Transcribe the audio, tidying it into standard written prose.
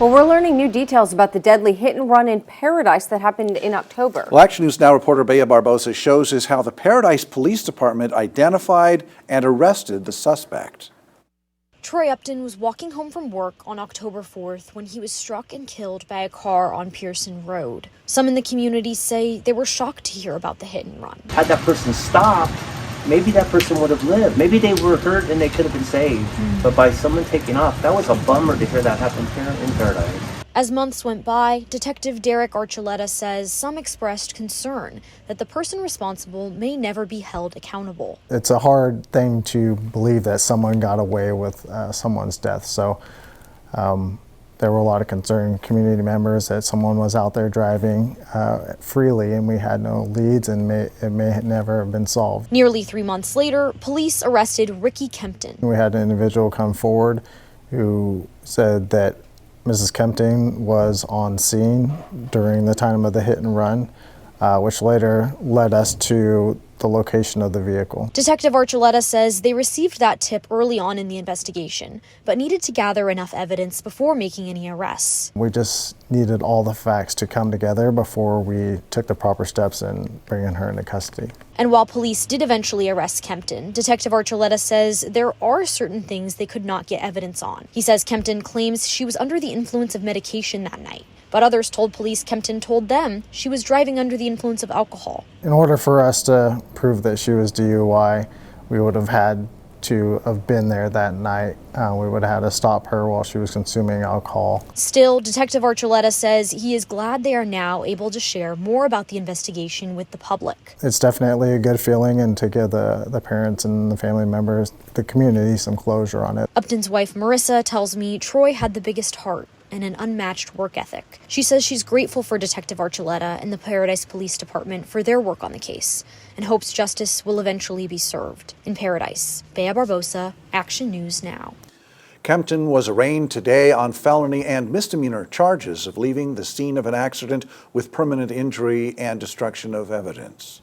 Well, we're learning new details about the deadly hit and run in Paradise that happened in October. Well, Action News Now reporter Bella Barbosa shows us how the Paradise Police Department identified and arrested the suspect. Troy Upton was walking home from work on October 4th when he was struck and killed by a car on Pearson Road. Some in the community say they were shocked to hear about the hit and run. Had that person stopped, maybe that person would have lived. Maybe they were hurt and they could have been saved. But by someone taking off, that was a bummer to hear that happen here in Paradise. As months went by, Detective Archuleta says some expressed concern that the person responsible may never be held accountable. It's a hard thing to believe that someone got away with someone's death. So there were a lot of concerned community members that someone was out there driving freely and we had no leads and it may never have been solved. Nearly 3 months later, police arrested Ricky Kempton. We had an individual come forward who said that Mrs. Kempton was on scene during the time of the hit and run, which later led us to the location of the vehicle. Detective Archuleta says they received that tip early on in the investigation, but needed to gather enough evidence before making any arrests. We just needed all the facts to come together before we took the proper steps in bringing her into custody. And while police did eventually arrest Kempton, Detective Archuleta says there are certain things they could not get evidence on. He says Kempton claims she was under the influence of medication that night, but others told police Kempton told them she was driving under the influence of alcohol. In order for us to prove that she was DUI, we would have had to have been there that night. We would have had to stop her while she was consuming alcohol. Still, Detective Archuleta says he is glad they are now able to share more about the investigation with the public. It's definitely a good feeling, and to give the parents and the family members, the community, some closure on it. Upton's wife, Marissa, tells me Troy had the biggest heart and an unmatched work ethic. She says she's grateful for Detective Archuleta and the Paradise Police Department for their work on the case and hopes justice will eventually be served. In Paradise, Bella Barbosa, Action News Now. Kempton was arraigned today on felony and misdemeanor charges of leaving the scene of an accident with permanent injury and destruction of evidence.